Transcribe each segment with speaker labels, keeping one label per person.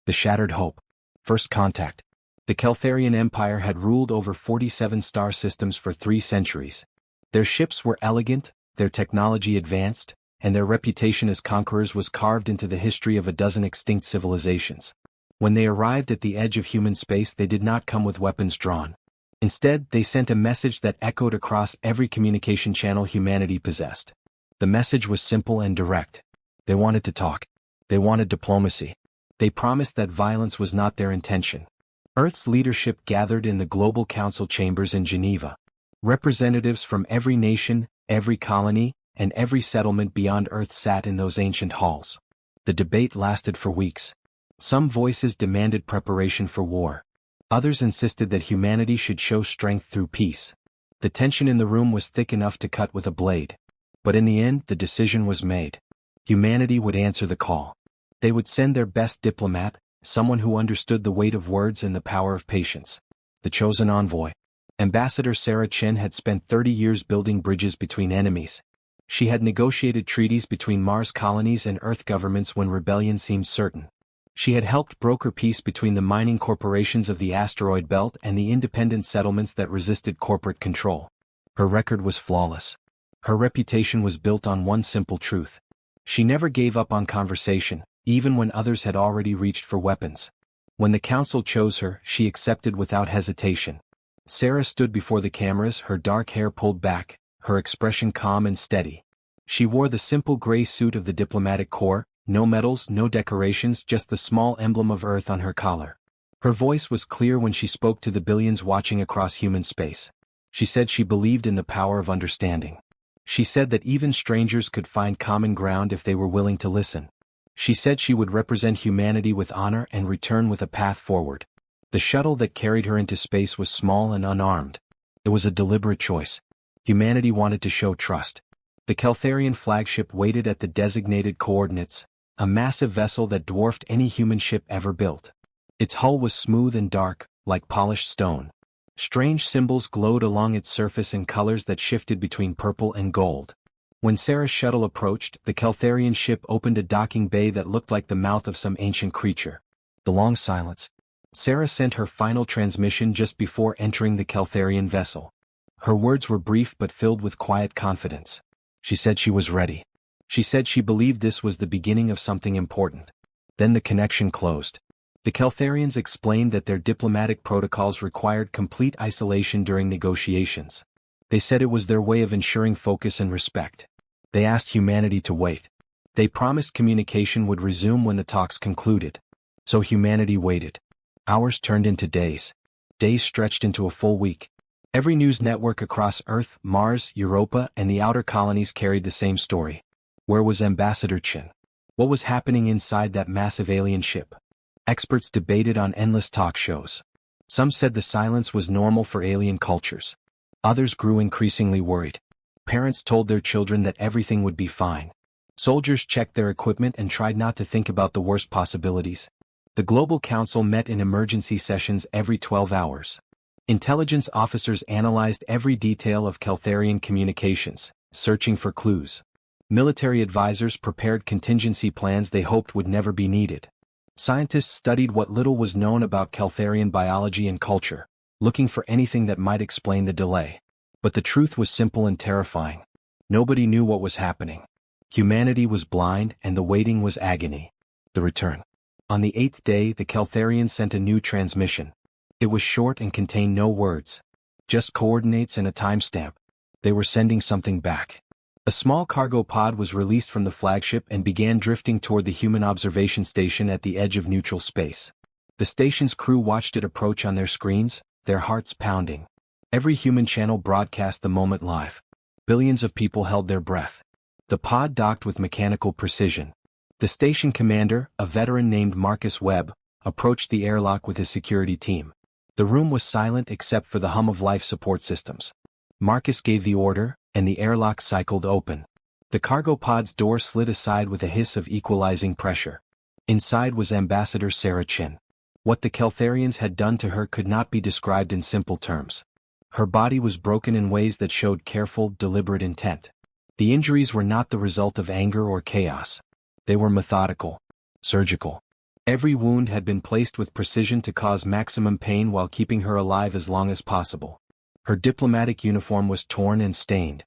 Speaker 1: The Shattered Hope. First Contact. The Keltharian Empire had ruled over 47 star systems for 3 centuries. Their ships were elegant, their technology advanced, and their reputation as conquerors was carved into the history of a dozen extinct civilizations. When they arrived at the edge of human space, they did not come with weapons drawn. Instead, they sent a message that echoed across every communication channel humanity possessed. The message was simple and direct. They wanted to talk. They wanted diplomacy. They promised that violence was not their intention. Earth's leadership gathered in the Global Council chambers in Geneva. Representatives from every nation, every colony, and every settlement beyond Earth sat in those ancient halls. The debate lasted for weeks. Some voices demanded preparation for war. Others insisted that humanity should show strength through peace. The tension in the room was thick enough to cut with a blade. But in the end, the decision was made. Humanity would answer the call. They would send their best diplomat, someone who understood the weight of words and the power of patience. The chosen envoy. Ambassador Sarah Chen had spent 30 years building bridges between enemies. She had negotiated treaties between Mars colonies and Earth governments when rebellion seemed certain. She had helped broker peace between the mining corporations of the asteroid belt and the independent settlements that resisted corporate control. Her record was flawless. Her reputation was built on one simple truth. She never gave up on conversation, even when others had already reached for weapons. When the council chose her, she accepted without hesitation. Sarah stood before the cameras, her dark hair pulled back, her expression calm and steady. She wore the simple gray suit of the diplomatic corps, no medals, no decorations, just the small emblem of Earth on her collar. Her voice was clear when she spoke to the billions watching across human space. She said she believed in the power of understanding. She said that even strangers could find common ground if they were willing to listen. She said she would represent humanity with honor and return with a path forward. The shuttle that carried her into space was small and unarmed. It was a deliberate choice. Humanity wanted to show trust. The Keltharian flagship waited at the designated coordinates, a massive vessel that dwarfed any human ship ever built. Its hull was smooth and dark, like polished stone. Strange symbols glowed along its surface in colors that shifted between purple and gold. When Sarah's shuttle approached, the Keltharian ship opened a docking bay that looked like the mouth of some ancient creature. The long silence. Sarah sent her final transmission just before entering the Keltharian vessel. Her words were brief but filled with quiet confidence. She said she was ready. She said she believed this was the beginning of something important. Then the connection closed. The Keltharians explained that their diplomatic protocols required complete isolation during negotiations. They said it was their way of ensuring focus and respect. They asked humanity to wait. They promised communication would resume when the talks concluded. So humanity waited. Hours turned into days. Days stretched into a full week. Every news network across Earth, Mars, Europa, and the outer colonies carried the same story. Where was Ambassador Chen? What was happening inside that massive alien ship? Experts debated on endless talk shows. Some said the silence was normal for alien cultures. Others grew increasingly worried. Parents told their children that everything would be fine. Soldiers checked their equipment and tried not to think about the worst possibilities. The Global Council met in emergency sessions every 12 hours. Intelligence officers analyzed every detail of Keltharian communications, searching for clues. Military advisors prepared contingency plans they hoped would never be needed. Scientists studied what little was known about Keltharian biology and culture, looking for anything that might explain the delay. But the truth was simple and terrifying. Nobody knew what was happening. Humanity was blind and the waiting was agony. The return. On the 8th day, the Keltharians sent a new transmission. It was short and contained no words. Just coordinates and a timestamp. They were sending something back. A small cargo pod was released from the flagship and began drifting toward the human observation station at the edge of neutral space. The station's crew watched it approach on their screens, their hearts pounding. Every human channel broadcast the moment live. Billions of people held their breath. The pod docked with mechanical precision. The station commander, a veteran named Marcus Webb, approached the airlock with his security team. The room was silent except for the hum of life support systems. Marcus gave the order, and the airlock cycled open. The cargo pod's door slid aside with a hiss of equalizing pressure. Inside was Ambassador Sarah Chen. What the Keltharians had done to her could not be described in simple terms. Her body was broken in ways that showed careful, deliberate intent. The injuries were not the result of anger or chaos. They were methodical, surgical. Every wound had been placed with precision to cause maximum pain while keeping her alive as long as possible. Her diplomatic uniform was torn and stained.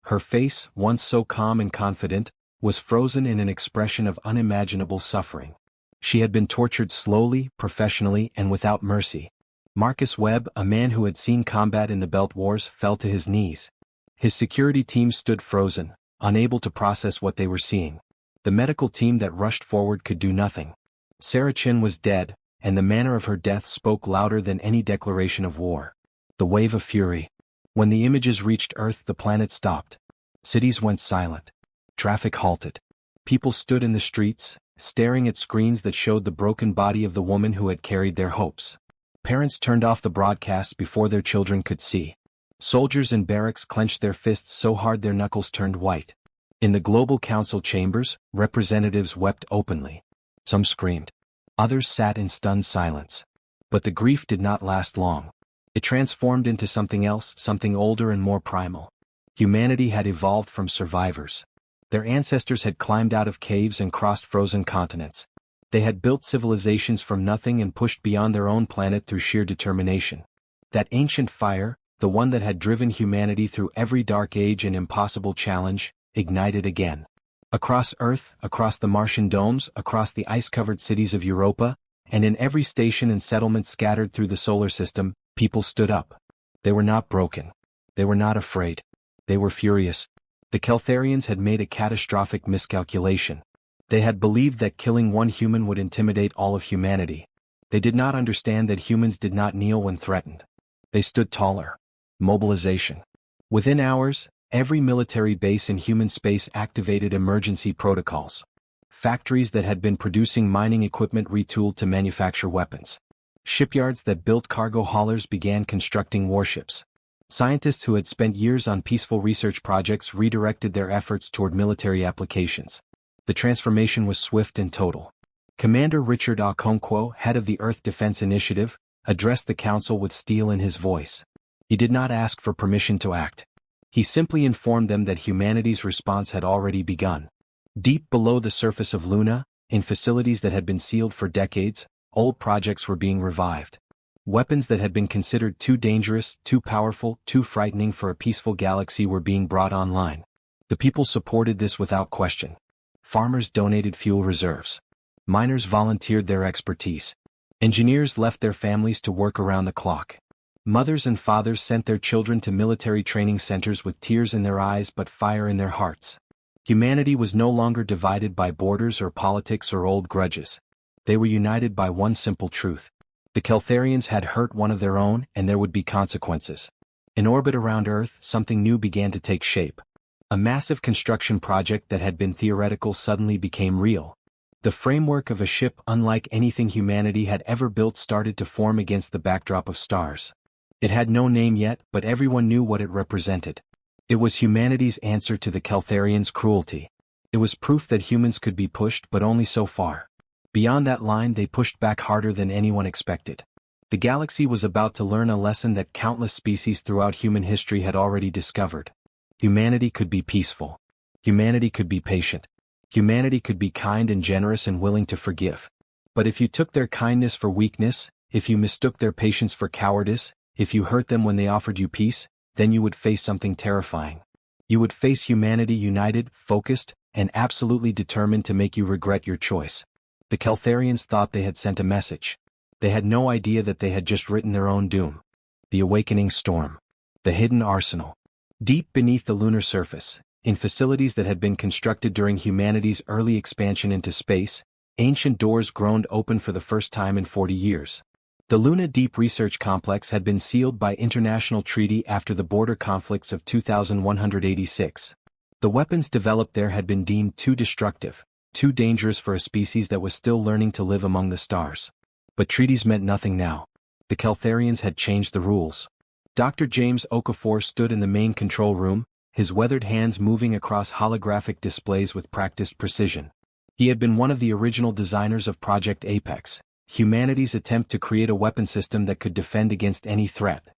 Speaker 1: Her face, once so calm and confident, was frozen in an expression of unimaginable suffering. She had been tortured slowly, professionally, and without mercy. Marcus Webb, a man who had seen combat in the Belt Wars, fell to his knees. His security team stood frozen, unable to process what they were seeing. The medical team that rushed forward could do nothing. Sarah Chin was dead, and the manner of her death spoke louder than any declaration of war. The wave of fury. When the images reached Earth, the planet stopped. Cities went silent. Traffic halted. People stood in the streets, staring at screens that showed the broken body of the woman who had carried their hopes. Parents turned off the broadcasts before their children could see. Soldiers in barracks clenched their fists so hard their knuckles turned white. In the Global Council chambers, representatives wept openly. Some screamed. Others sat in stunned silence. But the grief did not last long. It transformed into something else, something older and more primal. Humanity had evolved from survivors. Their ancestors had climbed out of caves and crossed frozen continents. They had built civilizations from nothing and pushed beyond their own planet through sheer determination. That ancient fire, the one that had driven humanity through every dark age and impossible challenge, ignited again. Across Earth, across the Martian domes, across the ice-covered cities of Europa, and in every station and settlement scattered through the solar system, people stood up. They were not broken. They were not afraid. They were furious. The Keltharians had made a catastrophic miscalculation. They had believed that killing one human would intimidate all of humanity. They did not understand that humans did not kneel when threatened. They stood taller. Mobilization. Within hours, every military base in human space activated emergency protocols. Factories that had been producing mining equipment retooled to manufacture weapons. Shipyards that built cargo haulers began constructing warships. Scientists who had spent years on peaceful research projects redirected their efforts toward military applications. The transformation was swift and total. Commander Richard Okonkwo, head of the Earth Defense Initiative, addressed the council with steel in his voice. He did not ask for permission to act. He simply informed them that humanity's response had already begun. Deep below the surface of Luna, in facilities that had been sealed for decades, old projects were being revived. Weapons that had been considered too dangerous, too powerful, too frightening for a peaceful galaxy were being brought online. The people supported this without question. Farmers donated fuel reserves. Miners volunteered their expertise. Engineers left their families to work around the clock. Mothers and fathers sent their children to military training centers with tears in their eyes but fire in their hearts. Humanity was no longer divided by borders or politics or old grudges. They were united by one simple truth. The Keltharians had hurt one of their own, and there would be consequences. In orbit around Earth, something new began to take shape. A massive construction project that had been theoretical suddenly became real. The framework of a ship unlike anything humanity had ever built started to form against the backdrop of stars. It had no name yet, but everyone knew what it represented. It was humanity's answer to the Keltharians' cruelty. It was proof that humans could be pushed, but only so far. Beyond that line, they pushed back harder than anyone expected. The galaxy was about to learn a lesson that countless species throughout human history had already discovered. Humanity could be peaceful. Humanity could be patient. Humanity could be kind and generous and willing to forgive. But if you took their kindness for weakness, if you mistook their patience for cowardice, if you hurt them when they offered you peace, then you would face something terrifying. You would face humanity united, focused, and absolutely determined to make you regret your choice. The Keltharians thought they had sent a message. They had no idea that they had just written their own doom. The awakening storm. The hidden arsenal. Deep beneath the lunar surface, in facilities that had been constructed during humanity's early expansion into space, ancient doors groaned open for the first time in 40 years. The Luna Deep Research Complex had been sealed by international treaty after the border conflicts of 2186. The weapons developed there had been deemed too destructive, too dangerous for a species that was still learning to live among the stars. But treaties meant nothing now. The Keltharians had changed the rules. Dr. James Okafor stood in the main control room, his weathered hands moving across holographic displays with practiced precision. He had been one of the original designers of Project Apex, humanity's attempt to create a weapon system that could defend against any threat.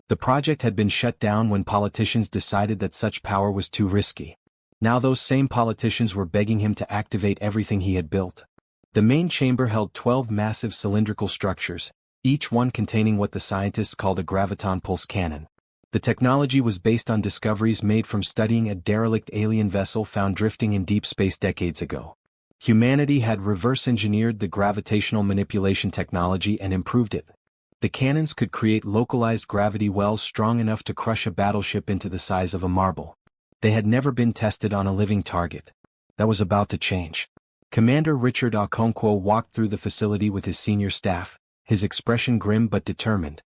Speaker 1: The project had been shut down when politicians decided that such power was too risky. Now those same politicians were begging him to activate everything he had built. The main chamber held 12 massive cylindrical structures, each one containing what the scientists called a graviton pulse cannon. The technology was based on discoveries made from studying a derelict alien vessel found drifting in deep space decades ago. Humanity had reverse-engineered the gravitational manipulation technology and improved it. The cannons could create localized gravity wells strong enough to crush a battleship into the size of a marble. They had never been tested on a living target. That was about to change. Commander Richard Okonkwo walked through the facility with his senior staff, his expression grim but determined.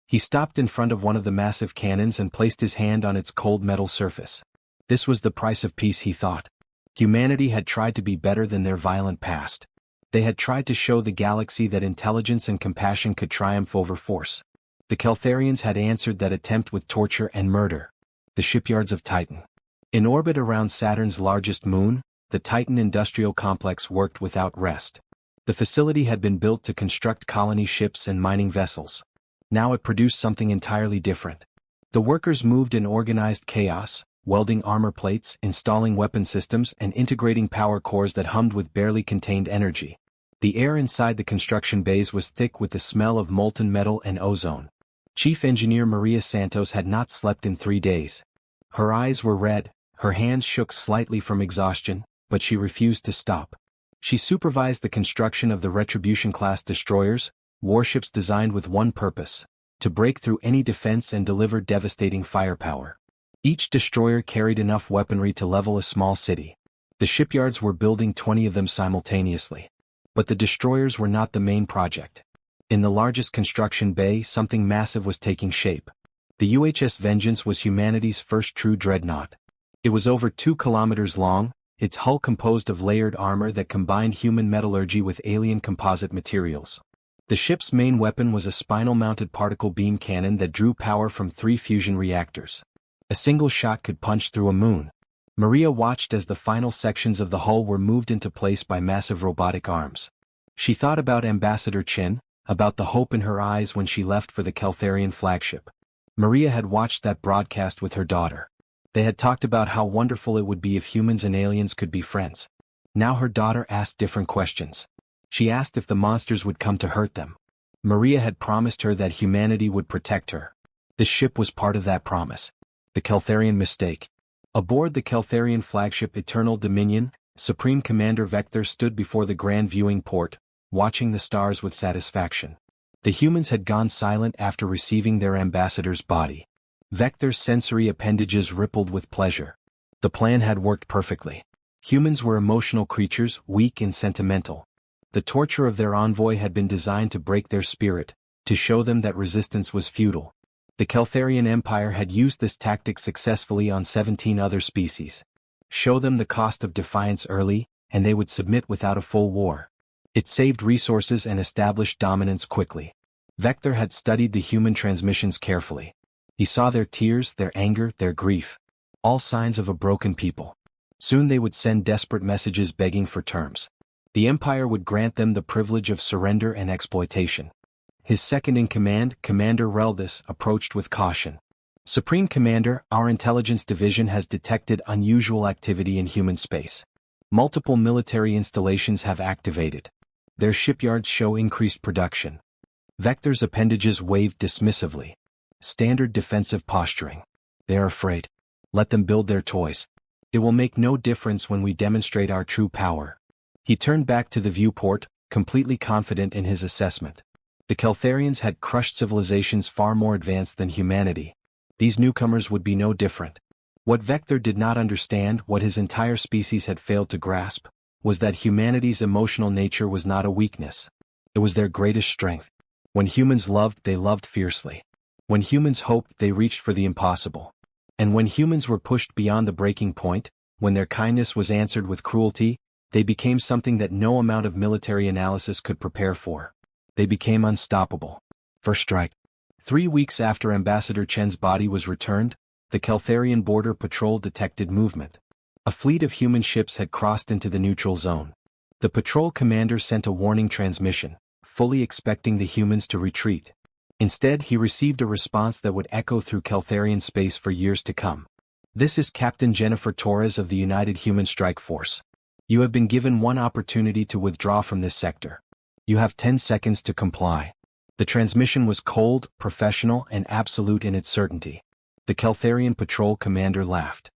Speaker 1: He stopped in front of one of the massive cannons and placed his hand on its cold metal surface. This was the price of peace, he thought. Humanity had tried to be better than their violent past. They had tried to show the galaxy that intelligence and compassion could triumph over force. The Keltharians had answered that attempt with torture and murder. The shipyards of Titan. In orbit around Saturn's largest moon, the Titan industrial complex worked without rest. The facility had been built to construct colony ships and mining vessels. Now it produced something entirely different. The workers moved in organized chaos, welding armor plates, installing weapon systems, and integrating power cores that hummed with barely contained energy. The air inside the construction bays was thick with the smell of molten metal and ozone. Chief Engineer Maria Santos had not slept in 3 days. Her eyes were red, her hands shook slightly from exhaustion, but she refused to stop. She supervised the construction of the Retribution-class destroyers, warships designed with one purpose: to break through any defense and deliver devastating firepower. Each destroyer carried enough weaponry to level a small city. The shipyards were building 20 of them simultaneously. But the destroyers were not the main project. In the largest construction bay, something massive was taking shape. The UHS Vengeance was humanity's first true dreadnought. It was over 2 kilometers long, its hull composed of layered armor that combined human metallurgy with alien composite materials. The ship's main weapon was a spinal-mounted particle beam cannon that drew power from 3 fusion reactors. A single shot could punch through a moon. Maria watched as the final sections of the hull were moved into place by massive robotic arms. She thought about Ambassador Chin, about the hope in her eyes when she left for the Keltharian flagship. Maria had watched that broadcast with her daughter. They had talked about how wonderful it would be if humans and aliens could be friends. Now her daughter asked different questions. She asked if the monsters would come to hurt them. Maria had promised her that humanity would protect her. This ship was part of that promise. The Keltharian mistake. Aboard the Keltharian flagship Eternal Dominion, Supreme Commander Vector stood before the grand viewing port, watching the stars with satisfaction. The humans had gone silent after receiving their ambassador's body. Vector's sensory appendages rippled with pleasure. The plan had worked perfectly. Humans were emotional creatures, weak and sentimental. The torture of their envoy had been designed to break their spirit, to show them that resistance was futile. The Keltharian Empire had used this tactic successfully on 17 other species. Show them the cost of defiance early, and they would submit without a full war. It saved resources and established dominance quickly. Vector had studied the human transmissions carefully. He saw their tears, their anger, their grief. All signs of a broken people. Soon they would send desperate messages begging for terms. The Empire would grant them the privilege of surrender and exploitation. His second-in-command, Commander Reldis, approached with caution. Supreme Commander, our intelligence division has detected unusual activity in human space. Multiple military installations have activated. Their shipyards show increased production. Vector's appendages waved dismissively. Standard defensive posturing. They are afraid. Let them build their toys. It will make no difference when we demonstrate our true power. He turned back to the viewport, completely confident in his assessment. The Keltharians had crushed civilizations far more advanced than humanity. These newcomers would be no different. What Vector did not understand, what his entire species had failed to grasp, was that humanity's emotional nature was not a weakness. It was their greatest strength. When humans loved, they loved fiercely. When humans hoped, they reached for the impossible. And when humans were pushed beyond the breaking point, when their kindness was answered with cruelty, they became something that no amount of military analysis could prepare for. They became unstoppable. First strike. 3 weeks after Ambassador Chen's body was returned, the Keltharian border patrol detected movement. A fleet of human ships had crossed into the neutral zone. The patrol commander sent a warning transmission, fully expecting the humans to retreat. Instead, he received a response that would echo through Keltharian space for years to come. This is Captain Jennifer Torres of the United Human Strike Force. You have been given one opportunity to withdraw from this sector. You have 10 seconds to comply. The transmission was cold, professional, and absolute in its certainty. The Caltharian patrol commander laughed.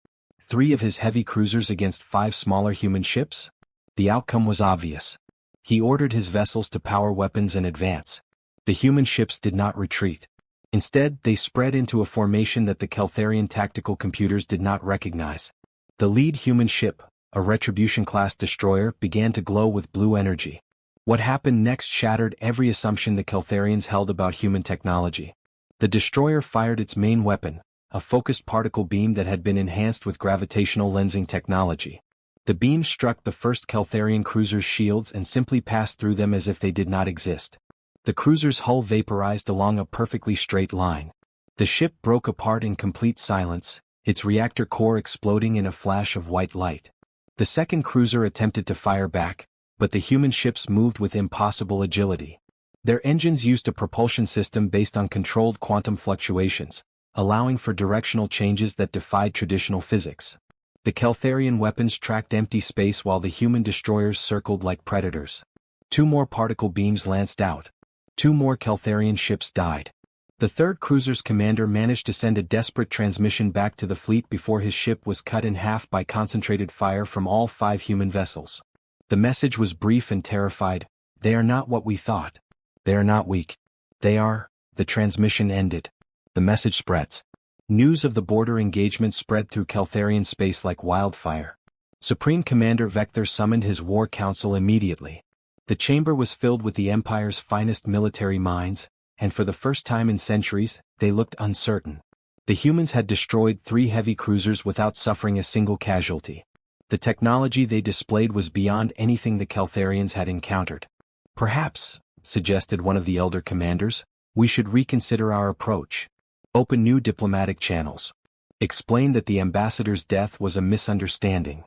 Speaker 1: 3 of his heavy cruisers against 5 smaller human ships? The outcome was obvious. He ordered his vessels to power weapons and advance. The human ships did not retreat. Instead, they spread into a formation that the Caltharian tactical computers did not recognize. The lead human ship, a Retribution-class destroyer, began to glow with blue energy. What happened next shattered every assumption the Caltharians held about human technology. The destroyer fired its main weapon, a focused particle beam that had been enhanced with gravitational lensing technology. The beam struck the first Caltharian cruiser's shields and simply passed through them as if they did not exist. The cruiser's hull vaporized along a perfectly straight line. The ship broke apart in complete silence, its reactor core exploding in a flash of white light. The second cruiser attempted to fire back, but the human ships moved with impossible agility. Their engines used a propulsion system based on controlled quantum fluctuations, allowing for directional changes that defied traditional physics. The Caltharian weapons tracked empty space while the human destroyers circled like predators. 2 more particle beams lanced out. 2 more Caltharian ships died. The third cruiser's commander managed to send a desperate transmission back to the fleet before his ship was cut in half by concentrated fire from all 5 human vessels. The message was brief and terrified. They are not what we thought. They are not weak. They are. The transmission ended. The message spreads. News of the border engagement spread through Caltharian space like wildfire. Supreme Commander Vector summoned his war council immediately. The chamber was filled with the Empire's finest military minds, and for the first time in centuries, they looked uncertain. The humans had destroyed 3 heavy cruisers without suffering a single casualty. The technology they displayed was beyond anything the Caltharians had encountered. Perhaps, suggested one of the elder commanders, we should reconsider our approach. Open new diplomatic channels. Explain that the ambassador's death was a misunderstanding.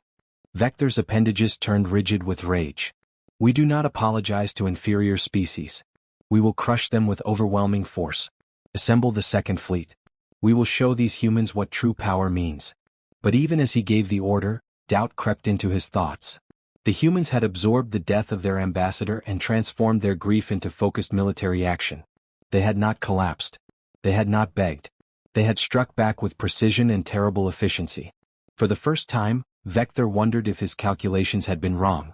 Speaker 1: Vector's appendages turned rigid with rage. We do not apologize to inferior species. We will crush them with overwhelming force. Assemble the second fleet. We will show these humans what true power means. But even as he gave the order, doubt crept into his thoughts. The humans had absorbed the death of their ambassador and transformed their grief into focused military action. They had not collapsed. They had not begged. They had struck back with precision and terrible efficiency. For the first time, Vector wondered if his calculations had been wrong.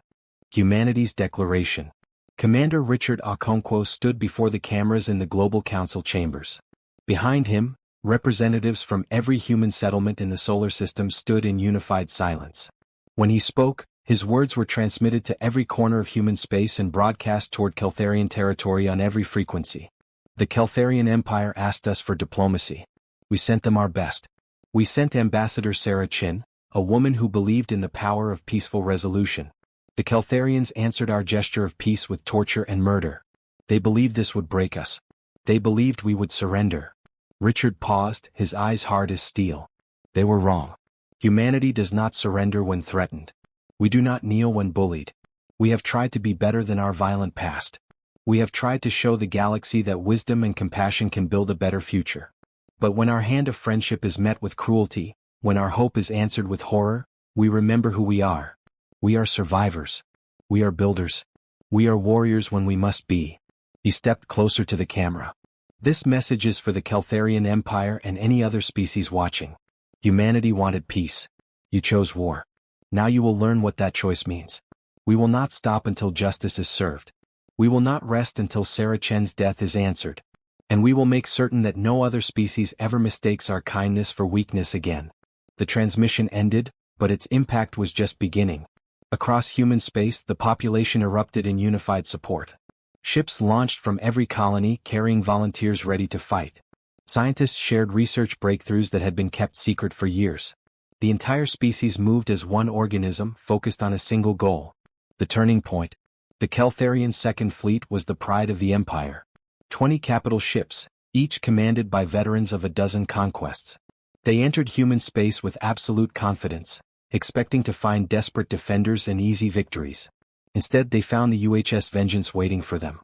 Speaker 1: Humanity's Declaration. Commander Richard Okonkwo stood before the cameras in the Global Council chambers. Behind him, representatives from every human settlement in the solar system stood in unified silence. When he spoke, his words were transmitted to every corner of human space and broadcast toward Caltharian territory on every frequency. The Caltharian Empire asked us for diplomacy. We sent them our best. We sent Ambassador Sarah Chin, a woman who believed in the power of peaceful resolution. The Caltharians answered our gesture of peace with torture and murder. They believed this would break us. They believed we would surrender. Richard paused, his eyes hard as steel. They were wrong. Humanity does not surrender when threatened. We do not kneel when bullied. We have tried to be better than our violent past. We have tried to show the galaxy that wisdom and compassion can build a better future. But when our hand of friendship is met with cruelty, when our hope is answered with horror, we remember who we are. We are survivors. We are builders. We are warriors when we must be. He stepped closer to the camera. This message is for the Caltharian Empire and any other species watching. Humanity wanted peace. You chose war. Now you will learn what that choice means. We will not stop until justice is served. We will not rest until Sarah Chen's death is answered. And we will make certain that no other species ever mistakes our kindness for weakness again. The transmission ended, but its impact was just beginning. Across human space, the population erupted in unified support. Ships launched from every colony carrying volunteers ready to fight. Scientists shared research breakthroughs that had been kept secret for years. The entire species moved as one organism focused on a single goal. The turning point. The Caltharian Second Fleet was the pride of the Empire. 20 capital ships, each commanded by veterans of a dozen conquests. They entered human space with absolute confidence, expecting to find desperate defenders and easy victories. Instead, they found the UHS Vengeance waiting for them.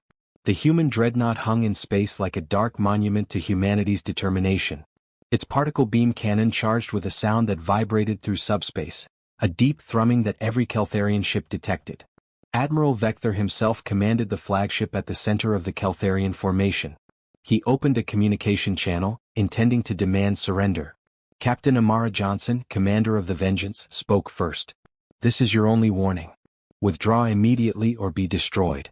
Speaker 1: The human dreadnought hung in space like a dark monument to humanity's determination. Its particle beam cannon charged with a sound that vibrated through subspace, a deep thrumming that every Keltharian ship detected. Admiral Vector himself commanded the flagship at the center of the Keltharian formation. He opened a communication channel, intending to demand surrender. Captain Amara Johnson, commander of the Vengeance, spoke first. "This is your only warning. Withdraw immediately or be destroyed."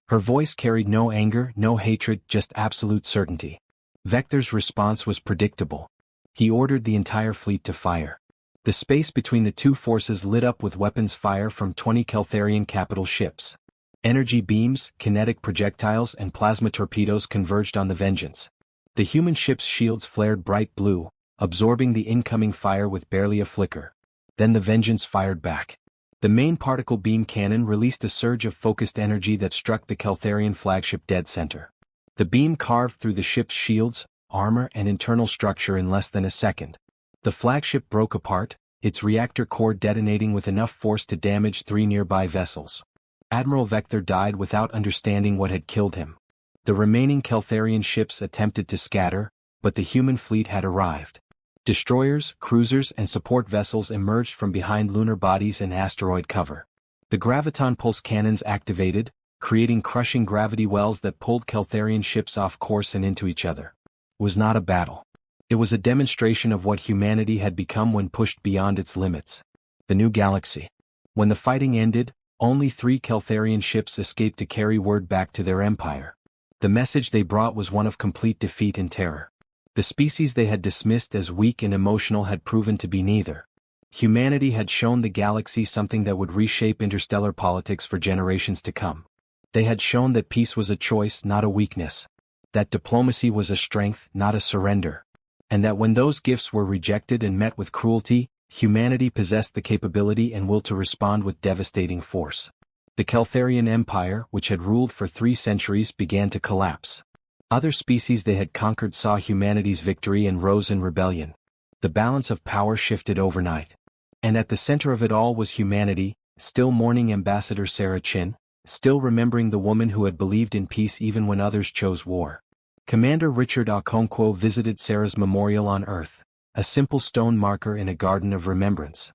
Speaker 1: Her voice carried no anger, no hatred, just absolute certainty. Vector's response was predictable. He ordered the entire fleet to fire. The space between the two forces lit up with weapons fire from 20 Keltharian capital ships. Energy beams, kinetic projectiles and plasma torpedoes converged on the Vengeance. The human ship's shields flared bright blue, absorbing the incoming fire with barely a flicker. Then the Vengeance fired back. The main particle beam cannon released a surge of focused energy that struck the Keltharian flagship dead center. The beam carved through the ship's shields, armor and internal structure in less than a second. The flagship broke apart, its reactor core detonating with enough force to damage 3 nearby vessels. Admiral Vector died without understanding what had killed him. The remaining Keltharian ships attempted to scatter, but the human fleet had arrived. Destroyers, cruisers and support vessels emerged from behind lunar bodies and asteroid cover. The graviton pulse cannons activated, creating crushing gravity wells that pulled Keltharian ships off course and into each other. It was not a battle. It was a demonstration of what humanity had become when pushed beyond its limits. The new galaxy. When the fighting ended, only 3 Keltharian ships escaped to carry word back to their empire. The message they brought was one of complete defeat and terror. The species they had dismissed as weak and emotional had proven to be neither. Humanity had shown the galaxy something that would reshape interstellar politics for generations to come. They had shown that peace was a choice, not a weakness. That diplomacy was a strength, not a surrender. And that when those gifts were rejected and met with cruelty, humanity possessed the capability and will to respond with devastating force. The Keltharian Empire, which had ruled for 3 centuries, began to collapse. Other species they had conquered saw humanity's victory and rose in rebellion. The balance of power shifted overnight. And at the center of it all was humanity, still mourning Ambassador Sarah Chin, still remembering the woman who had believed in peace even when others chose war. Commander Richard Okonkwo visited Sarah's memorial on Earth, a simple stone marker in a garden of remembrance.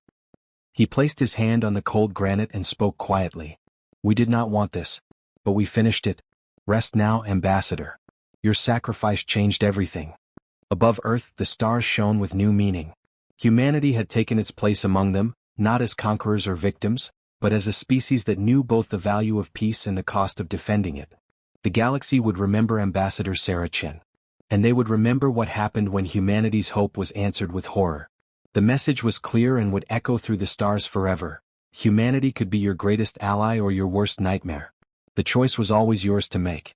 Speaker 1: He placed his hand on the cold granite and spoke quietly. "We did not want this, but we finished it. Rest now, Ambassador. Your sacrifice changed everything." Above Earth, the stars shone with new meaning. Humanity had taken its place among them, not as conquerors or victims, but as a species that knew both the value of peace and the cost of defending it. The galaxy would remember Ambassador Sarah Chen. And they would remember what happened when humanity's hope was answered with horror. The message was clear and would echo through the stars forever. Humanity could be your greatest ally or your worst nightmare. The choice was always yours to make.